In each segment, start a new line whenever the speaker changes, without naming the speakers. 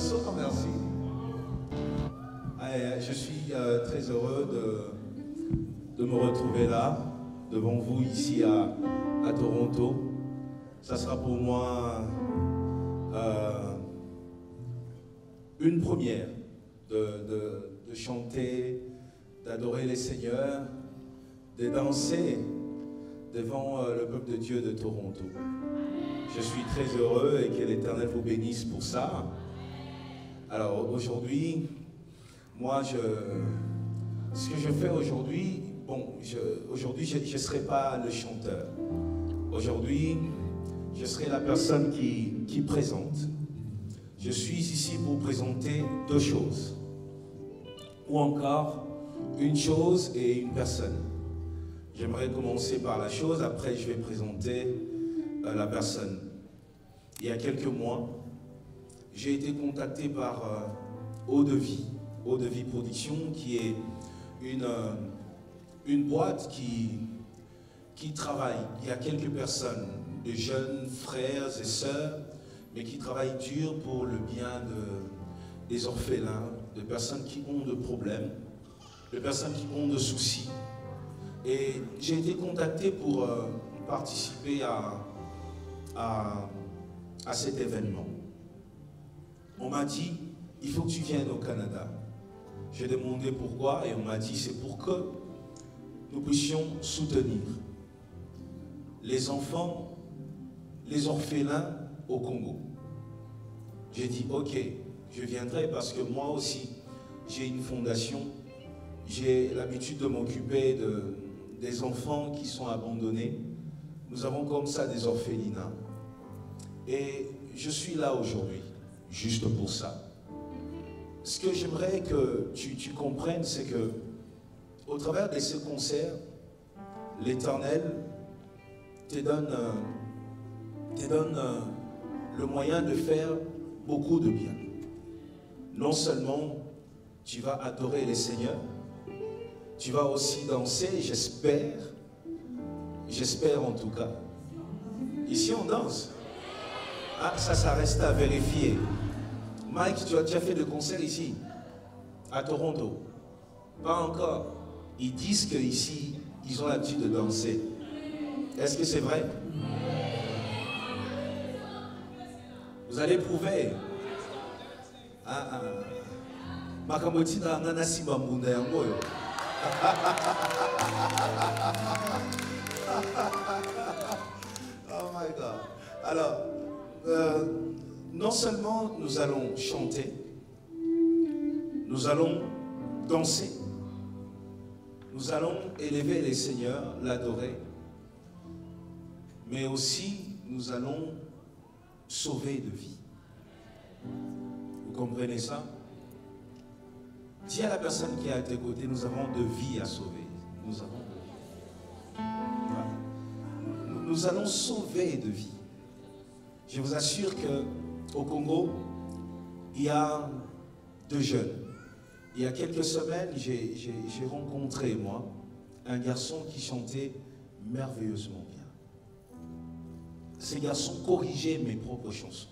Bonsoir, merci. Je suis très heureux de me retrouver là, devant vous, ici à Toronto. Ça sera pour moi une première de chanter, d'adorer les Seigneurs, de danser devant le peuple de Dieu de Toronto. Je suis très heureux et que l'Éternel vous bénisse pour ça. Alors aujourd'hui, moi, ce que je fais aujourd'hui, bon, aujourd'hui je ne serai pas le chanteur. Aujourd'hui, je serai la personne qui présente. Je suis ici pour présenter deux choses. Ou encore, une chose et une personne. J'aimerais commencer par la chose, après je vais présenter la personne. Il y a quelques mois, j'ai été contacté par Eau de Vie Production, qui est une boîte qui travaille. Il y a quelques personnes, de jeunes frères et sœurs, mais qui travaillent dur pour le bien des orphelins, de personnes qui ont des problèmes, de personnes qui ont des soucis. Et j'ai été contacté pour participer à cet événement. On m'a dit, il faut que tu viennes au Canada. J'ai demandé pourquoi et on m'a dit, c'est pour que nous puissions soutenir les enfants, les orphelins au Congo. J'ai dit, ok, je viendrai parce que moi aussi, j'ai une fondation. J'ai l'habitude de m'occuper des enfants qui sont abandonnés. Nous avons comme ça des orphelinats. Et je suis là aujourd'hui, juste pour ça. Ce que j'aimerais que tu comprennes, c'est que au travers de ce concert, l'Éternel te donne le moyen de faire beaucoup de bien. Non seulement tu vas adorer les Seigneurs, tu vas aussi danser, j'espère en tout cas. Ici on danse. Ah, ça reste à vérifier. Mike, tu as déjà fait de concert ici, à Toronto? Pas encore. Ils disent qu'ici, ils ont l'habitude de danser. Est-ce que c'est vrai? Vous allez prouver. Makamoti na ngana simba mbunda yango yo. Oh my God. Alors, non seulement nous allons chanter, nous allons danser, nous allons élever les seigneurs, l'adorer, mais aussi nous allons sauver de vie. Vous comprenez ça? Dis à la personne qui est à tes côtés, nous avons de vie à sauver. Nous avons de vie. Voilà. Nous allons sauver de vie. Je vous assure qu'au Congo, il y a deux jeunes. Il y a quelques semaines, j'ai rencontré, moi, un garçon qui chantait merveilleusement bien. Ce garçon corrigeait mes propres chansons.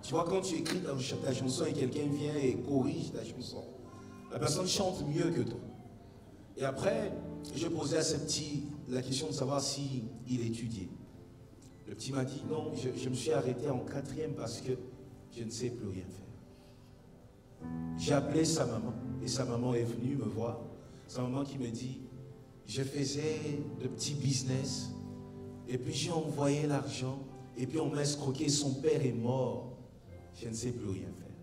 Tu vois, quand tu écris ta chanson et quelqu'un vient et corrige ta chanson, la personne chante mieux que toi. Et après, je posais à ce petit la question de savoir s'il étudiait. Le petit m'a dit, non, je me suis arrêté en 4e parce que je ne sais plus rien faire. J'ai appelé sa maman et sa maman est venue me voir. Sa maman qui me dit, je faisais de petits business et puis j'ai envoyé l'argent et puis on m'a escroqué, son père est mort. Je ne sais plus rien faire.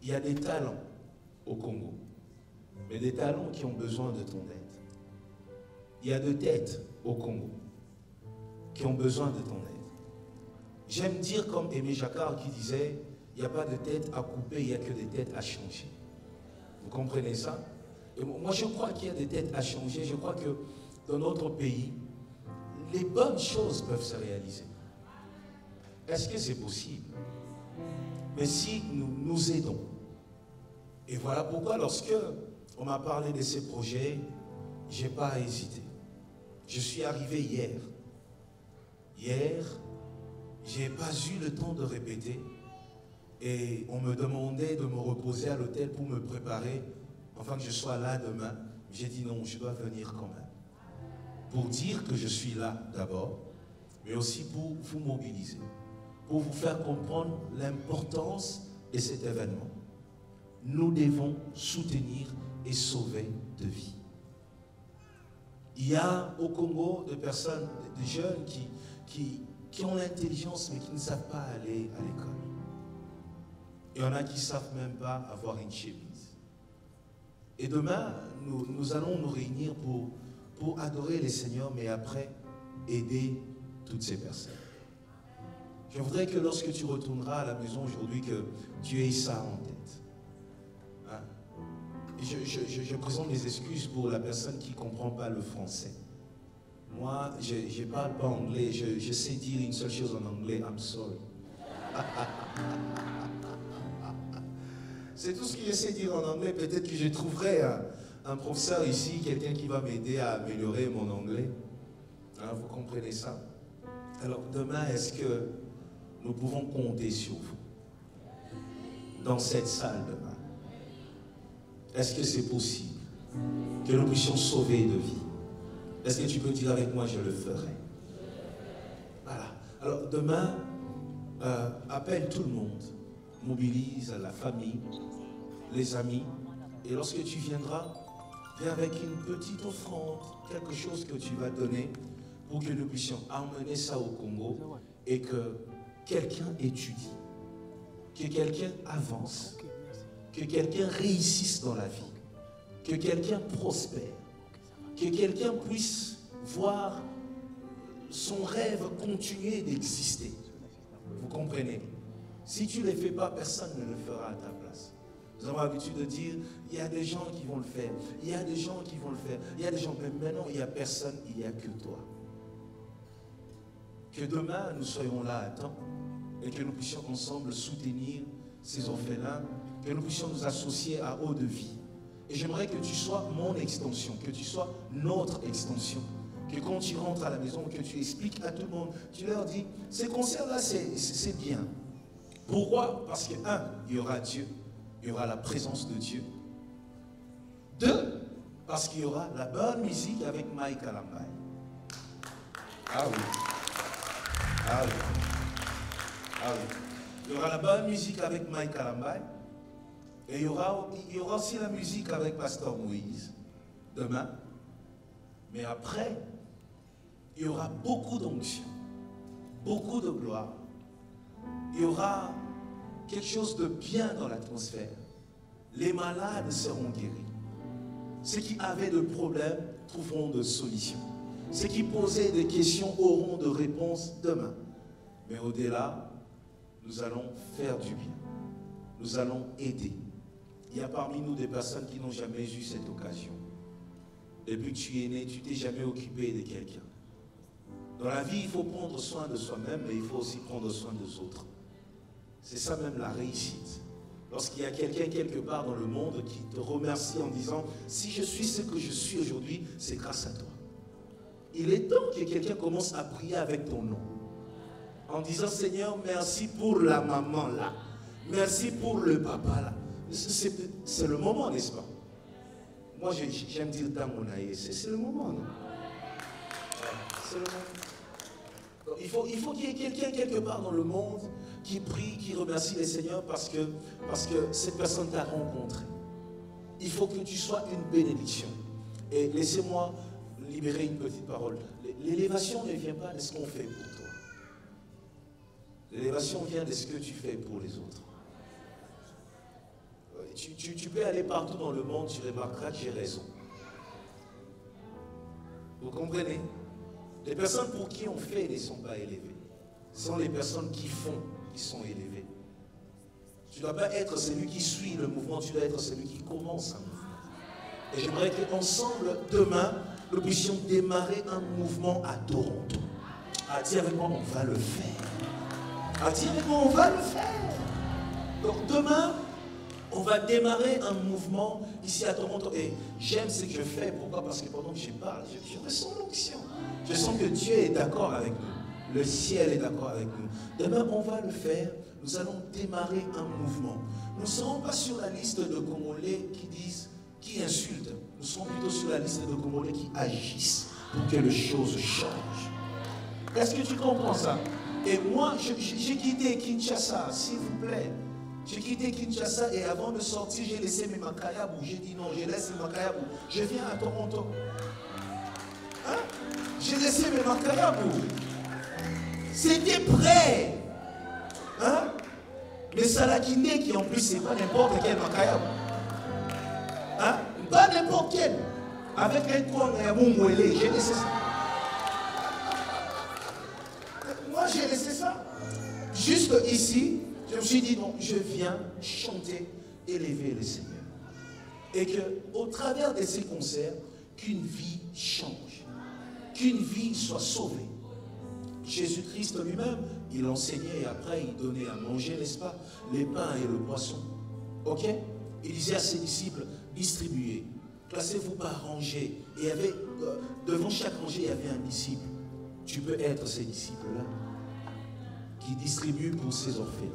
Il y a des talents au Congo, mais des talents qui ont besoin de ton aide. Il y a des têtes au Congo qui ont besoin de ton aide. J'aime dire comme Aimé Jacquard qui disait, il n'y a pas de tête à couper, il n'y a que des têtes à changer. Vous comprenez ça? Et moi je crois qu'il y a des têtes à changer. Je crois que dans notre pays, les bonnes choses peuvent se réaliser. Est-ce que c'est possible? Mais si nous nous aidons. Et voilà pourquoi lorsque on m'a parlé de ces projets, je n'ai pas hésité. Je suis arrivé hier. Hier, je n'ai pas eu le temps de répéter. Et on me demandait de me reposer à l'hôtel pour me préparer, afin que je sois là demain. J'ai dit non, je dois venir quand même. Pour dire que je suis là d'abord, mais aussi pour vous mobiliser, pour vous faire comprendre l'importance de cet événement. Nous devons soutenir et sauver de vies. Il y a au Congo des personnes, des jeunes qui ont l'intelligence mais qui ne savent pas aller à l'école. Il y en a qui ne savent même pas avoir une chemise. Et demain, nous allons nous réunir pour adorer les Seigneurs, mais après, aider toutes ces personnes. Je voudrais que lorsque tu retourneras à la maison aujourd'hui, que tu aies ça en tête. Hein? Je présente mes excuses pour la personne qui ne comprend pas le français. Moi, je ne parle pas anglais, je sais dire une seule chose en anglais, I'm sorry. C'est tout ce que je sais dire en anglais. Peut-être que je trouverai un professeur ici, quelqu'un qui va m'aider à améliorer mon anglais. Hein, vous comprenez ça? Alors demain, est-ce que nous pouvons compter sur vous? Dans cette salle demain. Est-ce que c'est possible que nous puissions sauver de vie? Est-ce que tu peux dire avec moi, je le ferai? Voilà. Alors demain, appelle tout le monde. Mobilise la famille, les amis. Et lorsque tu viendras, viens avec une petite offrande, quelque chose que tu vas donner pour que nous puissions emmener ça au Congo et que quelqu'un étudie, que quelqu'un avance, que quelqu'un réussisse dans la vie, que quelqu'un prospère, que quelqu'un puisse voir son rêve continuer d'exister. Vous comprenez? Si tu ne le fais pas, personne ne le fera à ta place. Nous avons l'habitude de dire, il y a des gens qui vont le faire, il y a des gens qui vont le faire, il y a des gens, mais maintenant il n'y a personne, il n'y a que toi. Que demain nous soyons là à temps et que nous puissions ensemble soutenir ces orphelins, que nous puissions nous associer à Eau de Vie. Et j'aimerais que tu sois mon extension, que tu sois notre extension. Que quand tu rentres à la maison, que tu expliques à tout le monde, tu leur dis, ces concerts-là, c'est bien. Pourquoi? Parce que, un, il y aura Dieu, il y aura la présence de Dieu. Deux, parce qu'il y aura la bonne musique avec Mike Kalambay. Ah oui. Ah oui. Ah oui. Il y aura la bonne musique avec Mike Kalambay. Et il y aura aussi la musique avec Pasteur Moïse, demain. Mais après, il y aura beaucoup d'onction, beaucoup de gloire. Il y aura quelque chose de bien dans l'atmosphère. Les malades seront guéris. Ceux qui avaient de problèmes trouveront de solutions. Ceux qui posaient des questions auront de réponses demain. Mais au-delà, nous allons faire du bien. Nous allons aider. Il y a parmi nous des personnes qui n'ont jamais eu cette occasion. Depuis que tu es né, tu t'es jamais occupé de quelqu'un. Dans la vie, il faut prendre soin de soi-même, mais il faut aussi prendre soin des autres. C'est ça même la réussite. Lorsqu'il y a quelqu'un quelque part dans le monde qui te remercie en disant « Si je suis ce que je suis aujourd'hui, c'est grâce à toi. » Il est temps que quelqu'un commence à prier avec ton nom. En disant « Seigneur, merci pour la maman là. Merci pour le papa là. » C'est le moment, n'est-ce pas? Moi, j'aime dire dans mon aïe, c'est le moment, non? C'est le moment. Donc, il faut qu'il y ait quelqu'un quelque part dans le monde qui prie, qui remercie les Seigneurs parce que cette personne t'a rencontré. Il faut que tu sois une bénédiction. Et laissez-moi libérer une petite parole. L'élévation ne vient pas de ce qu'on fait pour toi. L'élévation vient de ce que tu fais pour les autres. Tu peux aller partout dans le monde, tu remarqueras que j'ai raison. Vous comprenez? Les personnes pour qui on fait ne sont pas élevées. Ce sont les personnes qui font qui sont élevées. Tu ne dois pas être celui qui suit le mouvement, tu dois être celui qui commence un mouvement. Et j'aimerais qu'ensemble, demain, nous puissions démarrer un mouvement à Toronto. Ah, dis avec moi, on va le faire. Ah, dis avec moi, on va le faire. Donc demain, on va démarrer un mouvement ici à Toronto. Et j'aime ce que je fais. Pourquoi? Parce que pendant que je parle, je ressens l'onction. Je sens que Dieu est d'accord avec nous. Le ciel est d'accord avec nous. Demain, on va le faire. Nous allons démarrer un mouvement. Nous ne serons pas sur la liste de Congolais qui insultent. Nous serons plutôt sur la liste de Congolais qui agissent pour que les choses changent. Est-ce que tu comprends ça? Et moi, j'ai quitté Kinshasa, s'il vous plaît. J'ai quitté Kinshasa et avant de sortir, j'ai laissé mes Makayabou. J'ai dit non, je laisse mes Makayabou. Je viens à Toronto. Hein? J'ai laissé mes Makayabou. C'était prêt. Hein? Les Salakindé qui en plus, c'est pas n'importe quel Makayabou. Hein? Pas n'importe quel. Avec un coin à Moumoélé, j'ai laissé ça. Moi, j'ai laissé ça. Juste ici, je me suis dit, non, je viens chanter, élever le Seigneur. Et qu'au travers de ces concerts, qu'une vie change. Qu'une vie soit sauvée. Jésus-Christ lui-même, il enseignait et après il donnait à manger, n'est-ce pas, les pains et le poisson. Ok? Il disait à ses disciples, distribuez, placez-vous par rangée. Et devant chaque rangée, il y avait un disciple. Tu peux être ces disciples-là qui distribuent pour ces orphelins.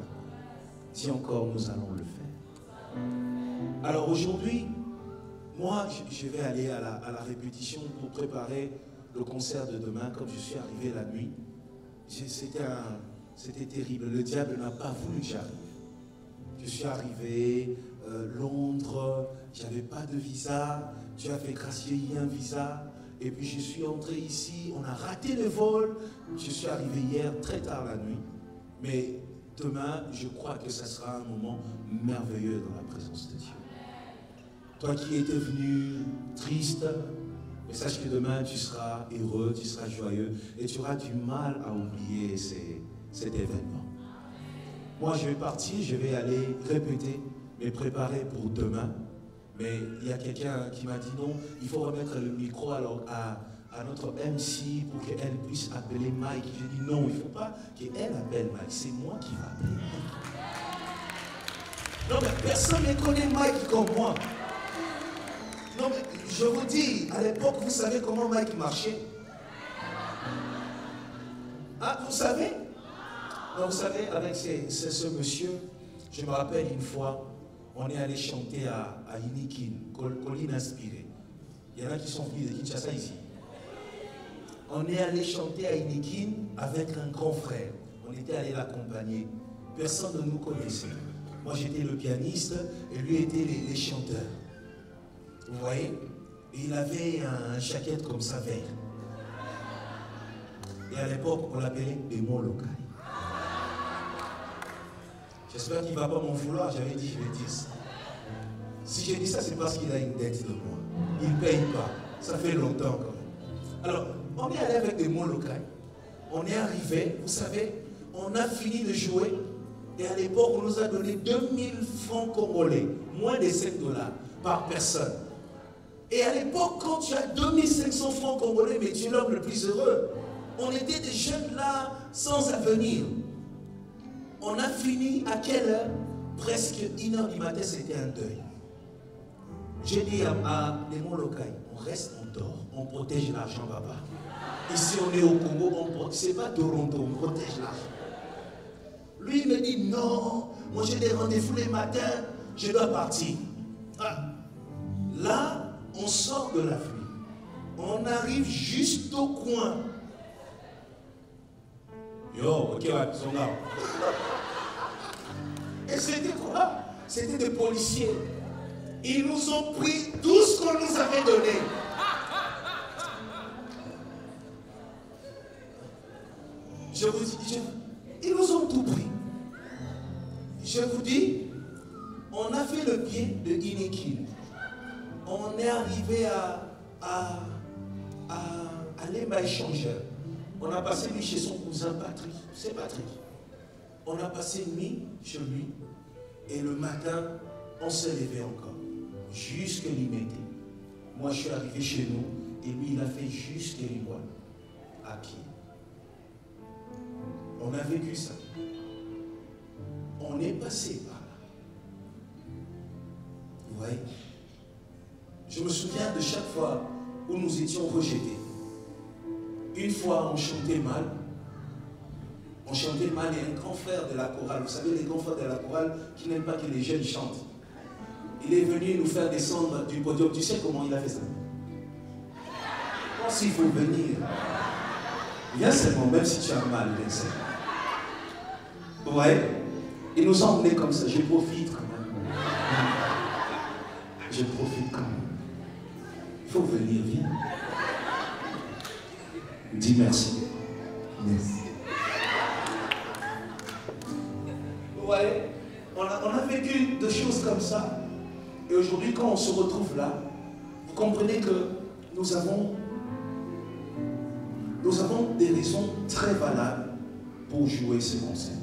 Si encore nous allons le faire. Alors aujourd'hui, moi, je vais aller à la répétition pour préparer le concert de demain. Comme je suis arrivé la nuit, c'était terrible. Le diable n'a pas voulu que j'arrive. Je suis arrivé, Londres, j'avais pas de visa. Dieu a fait gracier un visa. Et puis je suis entré ici, on a raté le vol. Je suis arrivé hier, très tard la nuit. Mais demain, je crois que ça sera un moment merveilleux dans la présence de Dieu. Toi qui étais venu triste, mais sache que demain tu seras heureux, tu seras joyeux et tu auras du mal à oublier cet événement. Moi, je vais partir, je vais aller répéter, me préparer pour demain. Mais il y a quelqu'un qui m'a dit non, il faut remettre le micro alors à notre MC pour qu'elle puisse appeler Mike. J'ai dit non, il ne faut pas qu'elle appelle Mike, c'est moi qui vais appeler Mike. Non mais personne ne connaît Mike comme moi. Non mais je vous dis, à l'époque, vous savez comment Mike marchait? Ah, vous savez? Non, vous savez, avec ce monsieur, je me rappelle une fois, on est allé chanter à Inikin, Colline Inspirée. Il y en a qui sont venus de Kinshasa ici. On est allé chanter à Inikin avec un grand frère. On était allé l'accompagner. Personne ne nous connaissait. Moi, j'étais le pianiste et lui était les chanteurs. Vous voyez? Et il avait un jaquette comme ça vert. Et à l'époque, on l'appelait démon local. J'espère qu'il ne va pas m'en vouloir, j'avais dit, je vais dire ça. Si j'ai dit ça, c'est parce qu'il a une dette de moi. Il ne paye pas. Ça fait longtemps quand même. Alors, on est allé avec des mots locaux. On est arrivé, vous savez, on a fini de jouer. Et à l'époque, on nous a donné 2000 francs congolais, moins de 5 $ par personne. Et à l'époque, quand tu as 2500 francs congolais, mais tu es l'homme le plus heureux. On était des jeunes là, sans avenir. On a fini à quelle heure? Presque 1h du matin, c'était un deuil. J'ai dit à les mots locaux, on reste, on dort, on protège l'argent, papa. Ici, on est au Congo, c'est pas Toronto, on protège l'argent. Lui, il me dit, non, moi j'ai des rendez-vous les matins, je dois partir. Ah. Là, on sort de la pluie. On arrive juste au coin. Yo, ok, ouais, son gars. Et c'était quoi? C'était des policiers. Ils nous ont pris tout ce qu'on nous avait donné. Je vous dis, ils nous ont tout pris. Je vous dis, on a fait le pied de Inikin. On est arrivé à l'Emba échangeur. On a passé nuit chez son cousin Patrick. C'est Patrick. On a passé une nuit chez lui. Et le matin, on s'est levé encore. Jusqu'à l'Imédé. Moi, je suis arrivé chez nous. Et lui, il a fait jusqu'à l'Ivoire. À pied. On a vécu ça. On est passé par là. Vous voyez? Je me souviens de chaque fois où nous étions rejetés. Une fois, on chantait mal. On chantait mal et un grand frère de la chorale, vous savez les grands frères de la chorale qui n'aiment pas que les jeunes chantent. Il est venu nous faire descendre du podium. Tu sais comment il a fait ça? S'il faut venir, viens seulement, même si tu as mal, viens seulement. Ouais, il nous a emmenés comme ça, je profite quand même. Je profite quand même. Il faut venir, viens. Dis merci. Merci. Ouais, on a vécu des choses comme ça. Et aujourd'hui, quand on se retrouve là, vous comprenez que nous avons des raisons très valables pour jouer ce concert.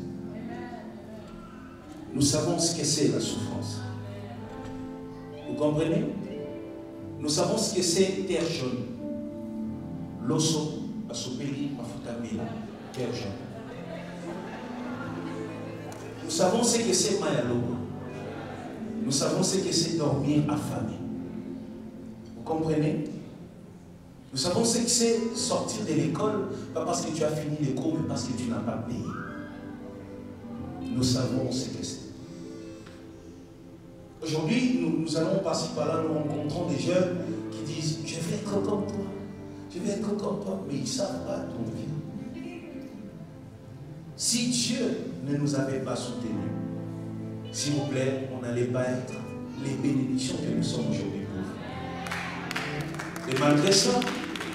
Nous savons ce que c'est la souffrance. Vous comprenez? Nous savons ce que c'est terre jaune. L'osso, asopeli, mafutamila, terre jaune. Nous savons ce que c'est mayalo. Nous savons ce que c'est dormir affamé. Vous comprenez? Nous savons ce que c'est sortir de l'école, pas parce que tu as fini les cours, mais parce que tu n'as pas payé. Nous savons ce que c'est. Aujourd'hui, nous allons passer par là, nous rencontrons des jeunes qui disent « Je vais être comme toi, je vais être comme toi », mais ils ne savent pas d'où on vient. Si Dieu ne nous avait pas soutenus, s'il vous plaît, on n'allait pas être les bénédictions que nous sommes aujourd'hui pour vous. Et malgré ça,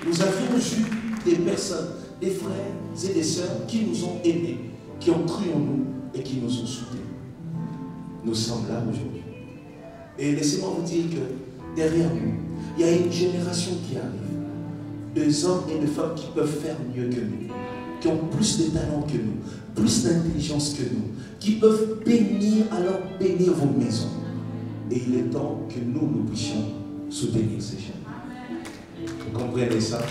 nous avions eu des personnes, des frères et des sœurs qui nous ont aimés, qui ont cru en nous et qui nous ont soutenus. Nous sommes là aujourd'hui. Et laissez-moi vous dire que derrière nous, il y a une génération qui arrive. Des hommes et des femmes qui peuvent faire mieux que nous, qui ont plus de talent que nous, plus d'intelligence que nous, qui peuvent bénir, alors bénir vos maisons. Et il est temps que nous puissions soutenir ces gens. Vous comprenez ça?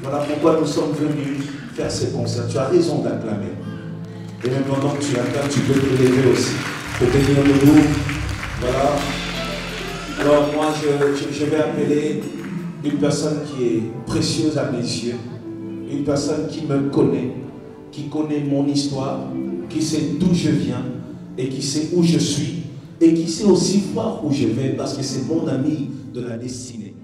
Voilà pourquoi nous sommes venus faire ces concerts. Tu as raison d'acclamer. Et même pendant que tu acclames, tu peux te lever aussi. Pour tenir debout. Voilà. Alors moi, je vais appeler une personne qui est précieuse à mes yeux. Une personne qui me connaît, qui connaît mon histoire, qui sait d'où je viens et qui sait où je suis et qui sait aussi voir où je vais parce que c'est mon ami de la destinée.